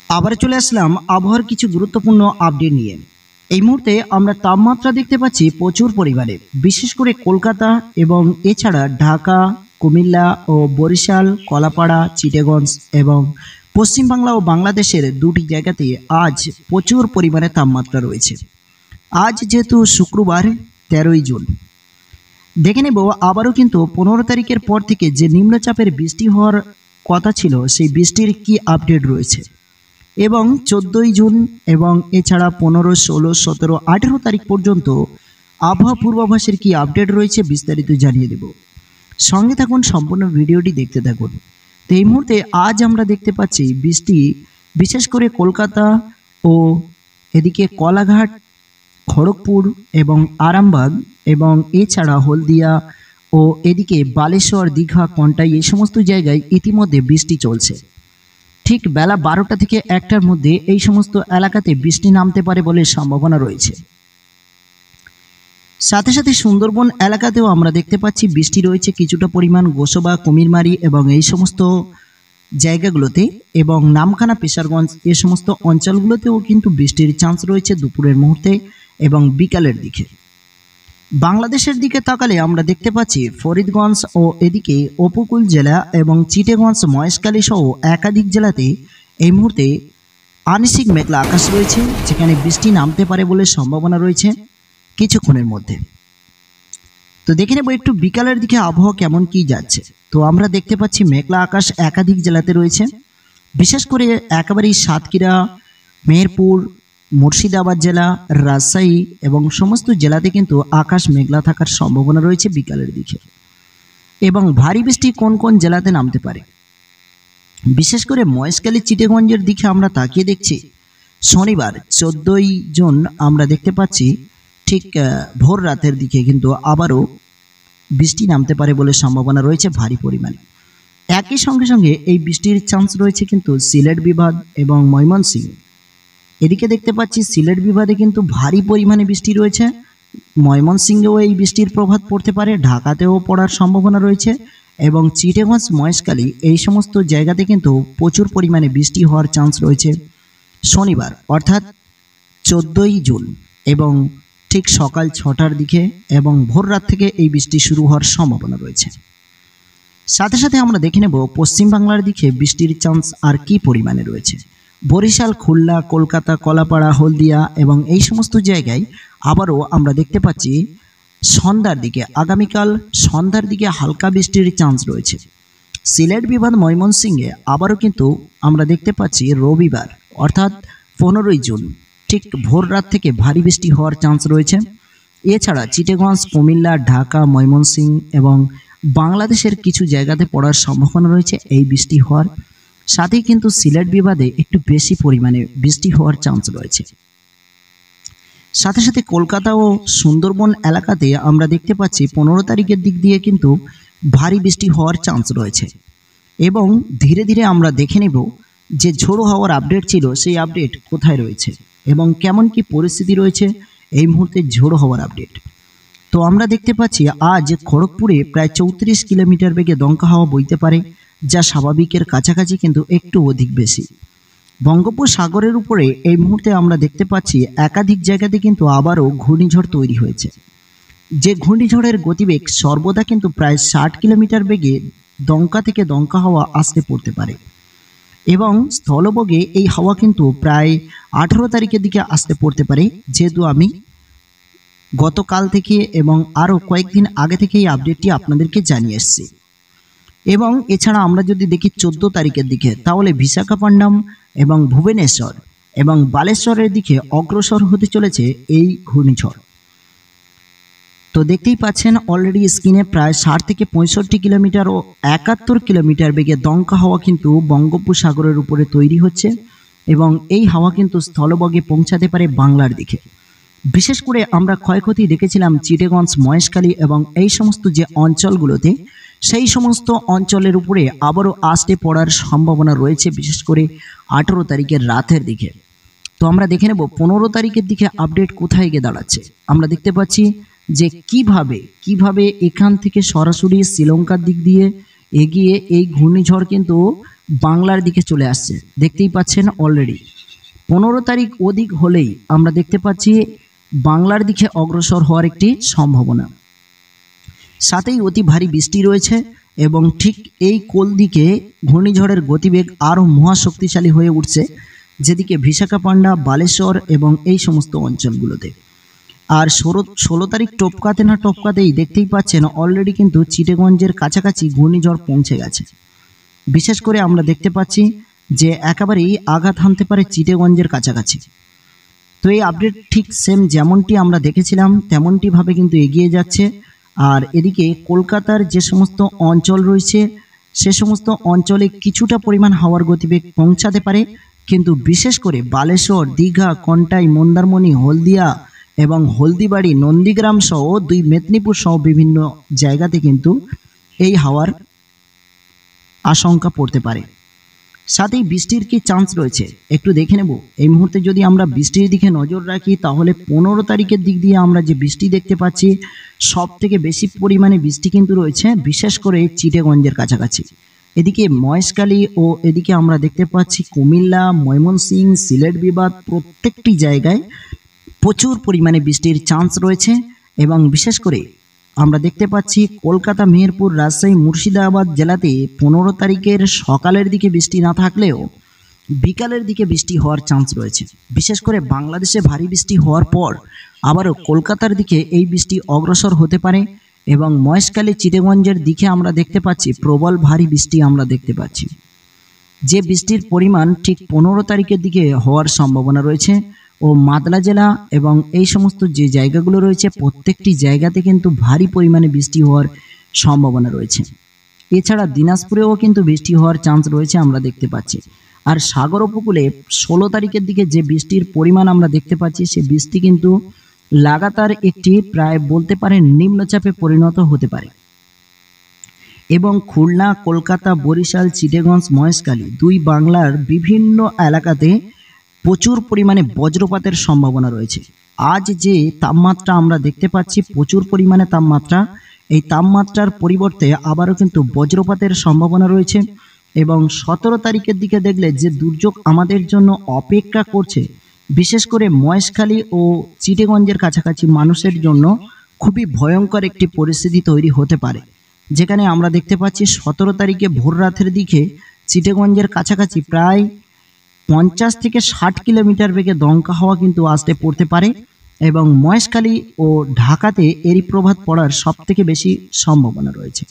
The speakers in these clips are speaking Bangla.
আবার চলে আসলাম আবহাওয়ার কিছু গুরুত্বপূর্ণ আপডেট নিয়ে। এই মুহূর্তে আমরা তাপমাত্রা দেখতে পাচ্ছি প্রচুর পরিমাণে, বিশেষ করে কলকাতা এবং এছাড়া ঢাকা, কুমিল্লা ও বরিশাল, কলাপাড়া, চিটাগঞ্জ এবং পশ্চিমবাংলা ও বাংলাদেশের দুটি জায়গাতে আজ প্রচুর পরিমাণে তাপমাত্রা রয়েছে। আজ যেহেতু শুক্রবার 13ই জুন, দেখে নেব আবারও কিন্তু 15 তারিখের পর থেকে যে নিম্নচাপের বৃষ্টি হওয়ার কথা ছিল সেই বৃষ্টির কি আপডেট রয়েছে, এবং 14ই জুন এবং এছাড়া 15, 16, 17, 18 তারিখ পর্যন্ত আবহাওয়া পূর্বাভাসের কি আপডেট রয়েছে বিস্তারিত জানিয়ে দেব। সঙ্গে থাকুন, সম্পূর্ণ ভিডিওটি দেখতে থাকুন। তো এই মুহূর্তে আজ আমরা দেখতে পাচ্ছি বৃষ্টি বিশেষ করে কলকাতা ও এদিকে কলাঘাট, খড়গপুর এবং আরামবাগ এবং এছাড়া হলদিয়া ও এদিকে বালেশ্বর, দীঘা, কন্টাই এই সমস্ত জায়গায় ইতিমধ্যে বৃষ্টি চলছে। ঠিক বেলা 12টা থেকে 1টার মধ্যে এই সমস্ত এলাকাতে বৃষ্টি নামতে পারে বলে সম্ভাবনা রয়েছে। সাথে সাথে সুন্দরবন এলাকাতেও আমরা দেখতে পাচ্ছি বৃষ্টি রয়েছে কিছুটা পরিমাণ, গোসবা, কুমিরমারি এবং এই সমস্ত জায়গাগুলোতে, এবং নামখানা, পেশারগঞ্জ এ সমস্ত অঞ্চলগুলোতেও কিন্তু বৃষ্টির চান্স রয়েছে দুপুরের মুহূর্তে এবং বিকালের দিকে। বাংলাদেশের দিকে তাকালে আমরা দেখতে পাচ্ছি ফরিদগঞ্জ ও এদিকে উপকূল জেলা এবং চিটাগঞ্জ, মহেশখালী সহ একাধিক জেলাতে এই মুহূর্তে আংশিক মেঘলা আকাশ রয়েছে, যেখানে বৃষ্টি নামতে পারে বলে সম্ভাবনা রয়েছে কিছুক্ষণের মধ্যে। তো দেখে নেব একটু বিকালের দিকে আবহাওয়া কেমন কি যাচ্ছে। তো আমরা দেখতে পাচ্ছি মেঘলা আকাশ একাধিক জেলাতে রয়েছে, বিশেষ করে একেবারেই সাতক্ষীরা, মেহেরপুর, মুর্শিদাবাদ জেলা, রাজশাহী এবং সমস্ত জেলাতে কিন্তু আকাশ মেঘলা থাকার সম্ভাবনা রয়েছে বিকালের দিকে। এবং ভারী বৃষ্টি কোন কোন জেলাতে নামতে পারে, বিশেষ করে মহেশখালী, চিটাগঞ্জের দিকে আমরা তাকিয়ে দেখছি শনিবার 14ই জুন আমরা দেখতে পাচ্ছি ঠিক ভোর রাতের দিকে কিন্তু আবারও বৃষ্টি নামতে পারে বলে সম্ভাবনা রয়েছে ভারী পরিমাণে। একই সঙ্গে সঙ্গে এই বৃষ্টির চান্স রয়েছে কিন্তু সিলেট বিভাগ এবং ময়মনসিংহ। এদিকে দেখতে পাচ্ছি সিলেট বিভাগে কিন্তু ভারী পরিমাণে বৃষ্টি রয়েছে, ময়মনসিংহেও এই বৃষ্টির প্রভাব পড়তে পারে, ঢাকাতেও পড়ার সম্ভাবনা রয়েছে এবং চিটাগঞ্জ, মহেশখালী এই সমস্ত জায়গাতে কিন্তু প্রচুর পরিমাণে বৃষ্টি হওয়ার চান্স রয়েছে শনিবার অর্থাৎ 14ই জুন এবং ঠিক সকাল 6টার দিকে এবং ভোর রাত থেকে এই বৃষ্টি শুরু হওয়ার সম্ভাবনা রয়েছে। সাথে সাথে আমরা দেখে নেব পশ্চিমবাংলার দিকে বৃষ্টির চান্স আর কি পরিমাণে রয়েছে। বরিশাল, খুলনা, কলকাতা, কলাপাড়া, হলদিয়া এবং এই সমস্ত জায়গায় আবারও আমরা দেখতে পাচ্ছি সন্ধ্যার দিকে, আগামীকাল সন্ধ্যার দিকে হালকা বৃষ্টির চান্স রয়েছে। সিলেট বিভাগ, ময়মনসিংহে আবারও কিন্তু আমরা দেখতে পাচ্ছি রবিবার অর্থাৎ 15ই জুন ঠিক ভোর রাত থেকে ভারী বৃষ্টি হওয়ার চান্স রয়েছে। এছাড়া চিটাগঞ্জ, কুমিল্লা, ঢাকা, ময়মনসিংহ এবং বাংলাদেশের কিছু জায়গাতে পড়ার সম্ভাবনা রয়েছে এই বৃষ্টি হওয়ার। সাথেই কিন্তু সিলেট বিভাগে একটু বেশি পরিমাণে বৃষ্টি হওয়ার চান্স রয়েছে। সাথে সাথে কলকাতা ও সুন্দরবন এলাকাতে আমরা দেখতে পাচ্ছি 15 তারিখের দিক দিয়ে কিন্তু ভারী বৃষ্টি হওয়ার চান্স রয়েছে। এবং ধীরে ধীরে আমরা দেখে নেব যে ঝোড়ো হাওয়ার আপডেট ছিল সেই আপডেট কোথায় রয়েছে এবং কেমন কি পরিস্থিতি রয়েছে এই মুহূর্তে ঝোড়ো হাওয়ার আপডেট। তো আমরা দেখতে পাচ্ছি আজ খড়গপুরে প্রায় 34 কিলোমিটার বেগে দমকা হাওয়া বইতে পারে, যা স্বাভাবিকের কাছাকাছি কিন্তু একটু অধিক বেশি। বঙ্গোপসাগরের উপরে এই মুহূর্তে আমরা দেখতে পাচ্ছি একাধিক জায়গাতে কিন্তু আবারও ঘূর্ণিঝড় তৈরি হয়েছে, যে ঘূর্ণিঝড়ের গতিবেগ সর্বদা কিন্তু প্রায় 60 কিলোমিটার বেগে দমকা থেকে দমকা হাওয়া আসতে পড়তে পারে এবং স্থলবেগে এই হাওয়া কিন্তু প্রায় 18 তারিখের দিকে আসতে পড়তে পারে, যেহেতু আমি গতকাল থেকে এবং আরও কয়েকদিন আগে থেকে এই আপডেটটি আপনাদেরকে জানিয়ে এসেছি। এবং এছাড়া আমরা যদি দেখি 14 তারিখের দিকে, তাহলে বিশাখাপট্টনম এবং ভুবনেশ্বর এবং বালেশ্বরের দিকে অগ্রসর হতে চলেছে এই ঘূর্ণিঝড়। তো দেখতেই পাচ্ছেন অলরেডি স্ক্রিনে প্রায় 60 থেকে 65 কিলোমিটার ও 71 কিলোমিটার বেগে দমকা হাওয়া কিন্তু বঙ্গোপসাগরের উপরে তৈরি হচ্ছে এবং এই হাওয়া কিন্তু স্থলবেগে পৌঁছাতে পারে বাংলার দিকে। বিশেষ করে আমরা ক্ষয়ক্ষতি দেখেছিলাম চিটাগঞ্জ, মহেশখালী এবং এই সমস্ত যে অঞ্চলগুলোতে, সেই সমস্ত অঞ্চলের উপরে আবারও আসতে পড়ার সম্ভাবনা রয়েছে, বিশেষ করে 18 তারিখের রাতের দিকে। তো আমরা দেখে নেব 15 তারিখের দিকে আপডেট কোথায় গিয়ে দাঁড়াচ্ছে। আমরা দেখতে পাচ্ছি যে কিভাবে এখান থেকে সরাসরি শ্রীলঙ্কার দিক দিয়ে এগিয়ে এই ঘূর্ণিঝড় কিন্তু বাংলার দিকে চলে আসছে। দেখতেই পাচ্ছেন অলরেডি 15 তারিখ অধিক হলেই আমরা দেখতে পাচ্ছি বাংলার দিকে অগ্রসর হওয়ার একটি সম্ভাবনা। সাথেই অতি ভারী বৃষ্টি রয়েছে এবং ঠিক এই কোল দিকে ঘূর্ণিঝড়ের গতিবেগ আরও মহাশক্তিশালী হয়ে উঠছে, যেদিকে বিশাখাপান্ডা, বালেশ্বর এবং এই সমস্ত অঞ্চলগুলোতে। আর 16 তারিখ টপকাতে না টপকাতেই দেখতেই পাচ্ছেন অলরেডি কিন্তু চিটাগঞ্জের কাছাকাছি ঘূর্ণিঝড় পৌঁছে গেছে। বিশেষ করে আমরা দেখতে পাচ্ছি যে একেবারেই আঘাত হানতে পারে চিটাগঞ্জের কাছাকাছি। তো এই আপডেট ঠিক সেম যেমনটি আমরা দেখেছিলাম তেমনটিভাবে কিন্তু এগিয়ে যাচ্ছে। আর এদিকে কলকাতার যে সমস্ত অঞ্চল রয়েছে সে সমস্ত অঞ্চলে কিছুটা পরিমাণ হাওয়ার গতিবেগ পৌঁছাতে পারে, কিন্তু বিশেষ করে বালেশ্বর, দীঘা, কন্টাই, মন্দারমণি, হলদিয়া এবং হলদিবাড়ি, নন্দীগ্রাম সহ 2 মেদিনীপুর সহ বিভিন্ন জায়গাতে কিন্তু এই হাওয়ার আশঙ্কা পড়তে পারে। সাথেই বৃষ্টির কি চান্স রয়েছে একটু দেখে নেব। এই মুহূর্তে যদি আমরা বৃষ্টির দিকে নজর রাখি তাহলে 15 তারিখের দিক দিয়ে আমরা যে বৃষ্টি দেখতে পাচ্ছি সব থেকে বেশি পরিমাণে বৃষ্টি কিন্তু রয়েছে বিশেষ করে চিটাগঞ্জের কাছাকাছি। এদিকে মহেশখালী ও এদিকে আমরা দেখতে পাচ্ছি কুমিল্লা, ময়মনসিংহ, সিলেট বিভাগ প্রত্যেকটি জায়গায় প্রচুর পরিমাণে বৃষ্টির চান্স রয়েছে। এবং বিশেষ করে আমরা দেখতে পাচ্ছি কলকাতা, মেহেরপুর, রাজশাহী, মুর্শিদাবাদ জেলাতে 15 তারিখের সকালের দিকে বৃষ্টি না থাকলেও বিকালের দিকে বৃষ্টি হওয়ার চান্স রয়েছে। বিশেষ করে বাংলাদেশে ভারী বৃষ্টি হওয়ার পর আবারও কলকাতার দিকে এই বৃষ্টি অগ্রসর হতে পারে এবং মহেশখালী, চিটাগঞ্জের দিকে আমরা দেখতে পাচ্ছি প্রবল ভারী বৃষ্টি আমরা দেখতে পাচ্ছি, যে বৃষ্টির পরিমাণ ঠিক 15 তারিখের দিকে হওয়ার সম্ভাবনা রয়েছে। ও মাদলা জেলা এবং এই সমস্ত যে জায়গাগুলো রয়েছে প্রত্যেকটি জায়গাতে কিন্তু ভারী পরিমাণে বৃষ্টি হওয়ার সম্ভাবনা রয়েছে। এছাড়া দিনাজপুরেও কিন্তু বৃষ্টি হওয়ার চান্স রয়েছে আমরা দেখতে পাচ্ছি। আর সাগর উপকূলে 16 তারিখের দিকে যে বৃষ্টির পরিমাণ আমরা দেখতে পাচ্ছি সে বৃষ্টি কিন্তু লাগাতার একটি প্রায় বলতে পারেন নিম্নচাপে পরিণত হতে পারে। এবং খুলনা, কলকাতা, বরিশাল, চিটাগঞ্জ, মহেশখালী 2 বাংলার বিভিন্ন এলাকাতে প্রচুর পরিমাণে বজ্রপাতের সম্ভাবনা রয়েছে। আজ যে তাপমাত্রা আমরা দেখতে পাচ্ছি প্রচুর পরিমাণে তাপমাত্রা, এই তাপমাত্রার পরিবর্তে আবারও কিন্তু বজ্রপাতের সম্ভাবনা রয়েছে। এবং 17 তারিখের দিকে দেখলে যে দুর্যোগ আমাদের জন্য অপেক্ষা করছে বিশেষ করে মহেশখালী ও চিটাগঞ্জের কাছাকাছি মানুষের জন্য খুবই ভয়ঙ্কর একটি পরিস্থিতি তৈরি হতে পারে, যেখানে আমরা দেখতে পাচ্ছি 17 তারিখে ভোর রাতের দিকে চিটাগঞ্জের কাছাকাছি প্রায় 50 থেকে 60 কিলোমিটার বেগে দমকা হাওয়া কিন্তু আসতে পড়তে পারে এবং মহেশখালী ও ঢাকাতে এরই প্রভাব পড়ার সবথেকে বেশি সম্ভাবনা রয়েছে।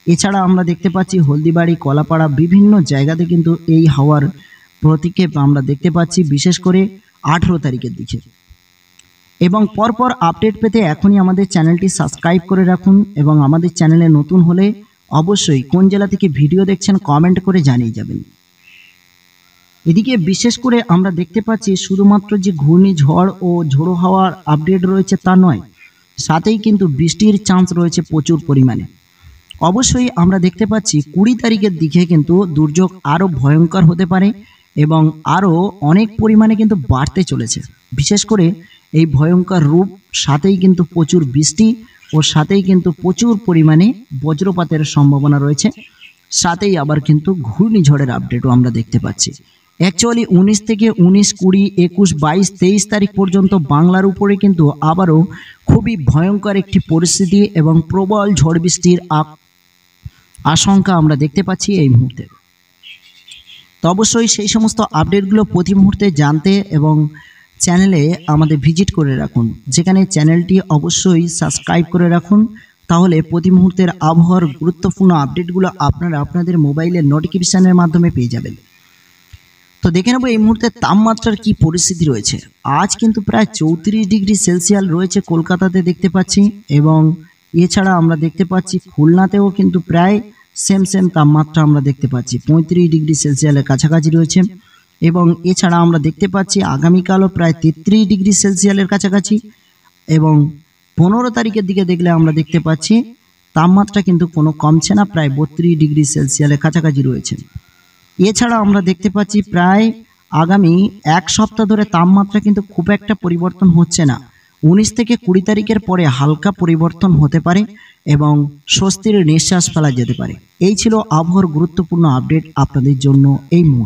এছাড়া আমরা দেখতে পাচ্ছি হলদিবাড়ি, কলাপাড়া বিভিন্ন জায়গাতে কিন্তু এই হাওয়ার প্রতিক্ষেপ আমরা দেখতে পাচ্ছি বিশেষ করে 18 তারিখের দিকে। এবং পরপর আপডেট পেতে এখনই আমাদের চ্যানেলটি সাবস্ক্রাইব করে রাখুন এবং আমাদের চ্যানেলে নতুন হলে অবশ্যই কোন জেলা থেকে ভিডিও দেখছেন কমেন্ট করে জানিয়ে যাবেন। এদিকে বিশেষ করে আমরা দেখতে পাচ্ছি শুধুমাত্র যে ঘূর্ণিঝড় ও ঝোড়ো হাওয়ার আপডেট রয়েছে তা নয়, সাথেই কিন্তু বৃষ্টির চান্স রয়েছে প্রচুর পরিমাণে। অবশ্যই আমরা দেখতে পাচ্ছি 20 তারিখের দিকে কিন্তু দুর্যোগ আরও ভয়ঙ্কর হতে পারে এবং আরও অনেক পরিমাণে কিন্তু বাড়তে চলেছে। বিশেষ করে এই ভয়ঙ্কর রূপ সাথেই কিন্তু প্রচুর বৃষ্টি ও সাথেই কিন্তু প্রচুর পরিমাণে বজ্রপাতের সম্ভাবনা রয়েছে, সাথেই আবার কিন্তু ঘূর্ণিঝড়ের আপডেটও আমরা দেখতে পাচ্ছি। অ্যাকচুয়ালি 19 থেকে 19, 20, 21, 22, 23 তারিখ পর্যন্ত বাংলার উপরে কিন্তু আবারও খুবই ভয়ঙ্কর একটি পরিস্থিতি এবং প্রবল ঝড় বৃষ্টির আশঙ্কা আমরা দেখতে পাচ্ছি এই মুহূর্তে। তো অবশ্যই সেই সমস্ত আপডেটগুলো প্রতি মুহূর্তে জানতে এবং চ্যানেলে আমাদের ভিজিট করে রাখুন, যেখানে চ্যানেলটি অবশ্যই সাবস্ক্রাইব করে রাখুন, তাহলে প্রতি মুহূর্তের আবহাওয়ার গুরুত্বপূর্ণ আপডেটগুলো আপনারা আপনাদের মোবাইলের নোটিফিকেশনের মাধ্যমে পেয়ে যাবেন। তো দেখে নেব এই মুহূর্তে তাপমাত্রার কি পরিস্থিতি রয়েছে। আজ কিন্তু প্রায় 34 ডিগ্রি সেলসিয়াস রয়েছে কলকাতাতে দেখতে পাচ্ছি এবং এছাড়া আমরা দেখতে পাচ্ছি খুলনাতেও কিন্তু প্রায় সেম তাপমাত্রা আমরা দেখতে পাচ্ছি 35 ডিগ্রি সেলসিয়াসের কাছাকাছি রয়েছে এবং এছাড়া আমরা দেখতে পাচ্ছি আগামীকালও প্রায় 33 ডিগ্রি সেলসিয়াসের কাছাকাছি এবং 15 তারিখের দিকে দেখলে আমরা দেখতে পাচ্ছি তাপমাত্রা কিন্তু কোনো কমছে না, প্রায় 32 ডিগ্রি সেলসিয়াসের কাছাকাছি রয়েছে। এছাড়া আমরা দেখতে পাচ্ছি প্রায় আগামী এক সপ্তাহ ধরে তাপমাত্রা কিন্তু খুব একটা পরিবর্তন হচ্ছে না। 19 থেকে 20 তারিখের পরে হালকা পরিবর্তন হতে পারে এবং স্বস্তির নিঃশ্বাস ফেলা যেতে পারে। এই ছিল আবহাওয়ার গুরুত্বপূর্ণ আপডেট আপনাদের জন্য এই মুহূর্তে।